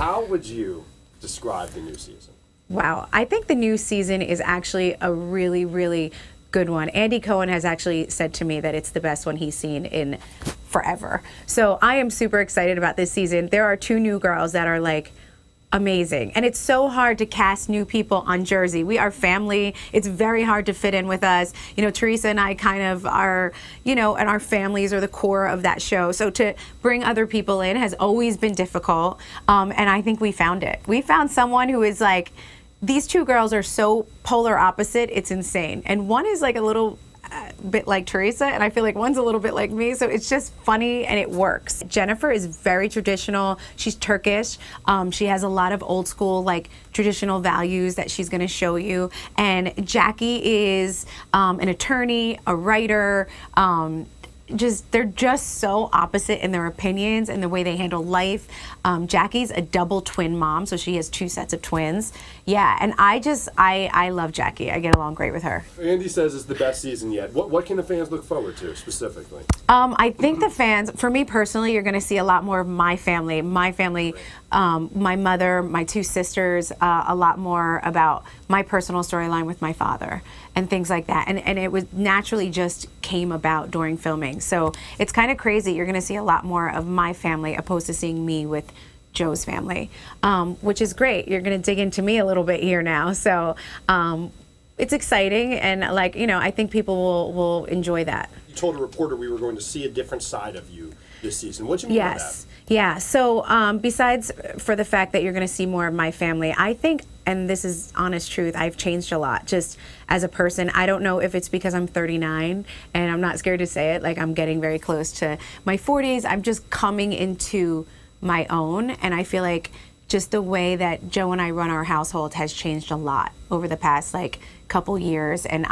How would you describe the new season? Wow, I think the new season is actually a really, really good one. Andy Cohen has actually said to me that it's the best one he's seen in forever. So I am super excited about this season. There are 2 new girls that are like amazing. And it's so hard to cast new people on Jersey. We are family. It's very hard to fit in with us. You know, Teresa and I kind of are, you know, and our families are the core of that show. So to bring other people in has always been difficult. And I think we found it. We found someone who is like, these 2 girls are so polar opposite, it's insane. And one is like a little bit like Teresa, and I feel like one's a little bit like me, so it's just funny and it works. Jennifer is very traditional. She's Turkish. She has a lot of old school, like traditional values that she's gonna show you. And Jackie is an attorney, a writer, they're just so opposite in their opinions and the way they handle life. Jackie's a double twin mom, so she has 2 sets of twins. Yeah, and I love Jackie. I get along great with her. Andy says it's the best season yet. What can the fans look forward to specifically? I think the fans, for me personally, you're going to see a lot more of my family. My family, my mother, my 2 sisters, a lot more about my personal storyline with my father and things like that. And it was naturally just came about during filming. So it's kind of crazy. You're going to see a lot more of my family opposed to seeing me with Joe's family, which is great. You're going to dig into me a little bit here now. So it's exciting. And like, you know, I think people will enjoy that. You told a reporter we were going to see a different side of you this season. What do you mean by that? Yeah, so besides for the fact that you're going to see more of my family, I think, and this is honest truth, I've changed a lot just as a person. I don't know if it's because I'm 39 and I'm not scared to say it, like I'm getting very close to my 40s. I'm just coming into my own, and I feel like just the way that Joe and I run our household has changed a lot over the past like couple years. And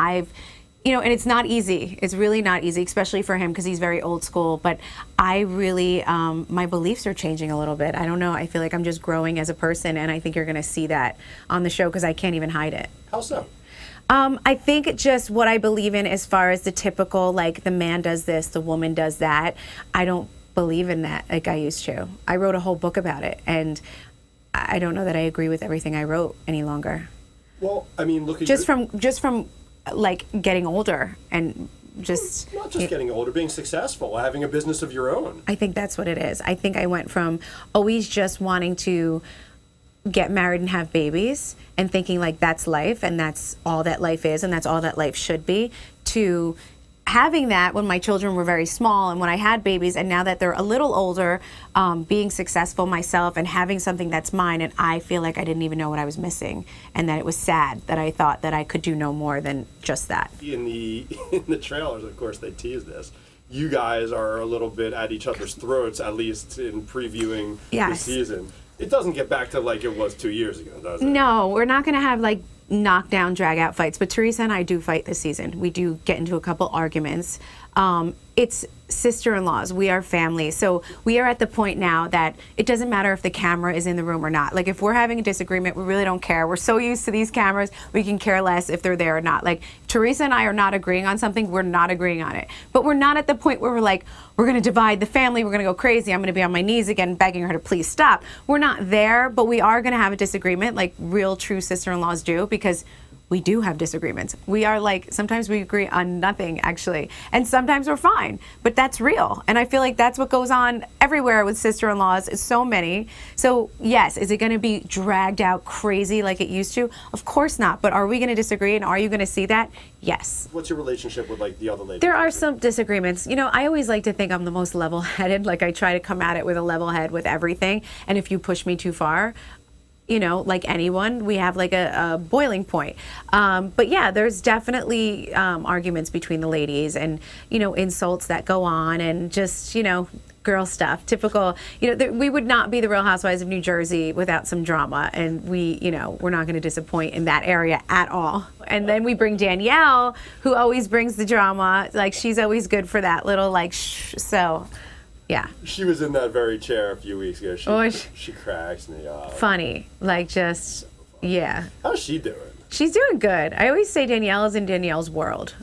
you know, and it's not easy. It's really not easy, especially for him because he's very old school. But I really, my beliefs are changing a little bit. I don't know. I feel like I'm just growing as a person, and I think you're going to see that on the show because I can't even hide it. How so? I think just what I believe in as far as the typical, like the man does this, the woman does that. I don't believe in that like I used to. I wrote a whole book about it, and I don't know that I agree with everything I wrote any longer. Well, I mean, look at just from like getting older and just not just getting older, being successful, having a business of your own. I think that's what it is. I think I went from always just wanting to get married and have babies and thinking like that's life and that's all that life is and that's all that life should be, to having that when my children were very small and when I had babies, and now that they're a little older, being successful myself and having something that's mine, and I feel like I didn't even know what I was missing, and that it was sad that I thought that I could do no more than just that. In the trailers, of course, they tease this. You guys are a little bit at each other's throats, at least in previewing the season. It doesn't get back to like it was 2 years ago, does it? No, we're not going to have like knockdown, drag out fights, but Teresa and I do fight this season. We do get into a couple arguments. It's sister-in-laws. We are family. So we are at the point now that it doesn't matter if the camera is in the room or not. Like if we're having a disagreement, we really don't care. We're so used to these cameras, we can care less if they're there or not. Like Teresa and I are not agreeing on something, we're not agreeing on it. But we're not at the point where we're like, we're going to divide the family, we're going to go crazy, I'm going to be on my knees again begging her to please stop. We're not there, but we are going to have a disagreement like real true sister-in-laws do, because we do have disagreements. We are like, sometimes we agree on nothing actually, and sometimes we're fine, but that's real. And I feel like that's what goes on everywhere with sister-in-laws. It's so many. So yes, is it gonna be dragged out crazy like it used to? Of course not, but are we gonna disagree, and are you gonna see that? Yes. What's your relationship with like the other ladies? There are some disagreements. You know, I always like to think I'm the most level-headed, like I try to come at it with a level head with everything, and if you push me too far, you know, like anyone, we have like a boiling point. But yeah, there's definitely arguments between the ladies, and, you know, insults that go on, and just, you know, girl stuff. Typical, you know, we would not be the Real Housewives of New Jersey without some drama, and we, you know, we're not going to disappoint in that area at all. And then we bring Danielle, who always brings the drama. Like, she's always good for that little, like, so... Yeah. She was in that very chair a few weeks ago. She cracks me up. Funny. Like, just, so yeah. How's she doing? She's doing good. I always say Danielle is in Danielle's world.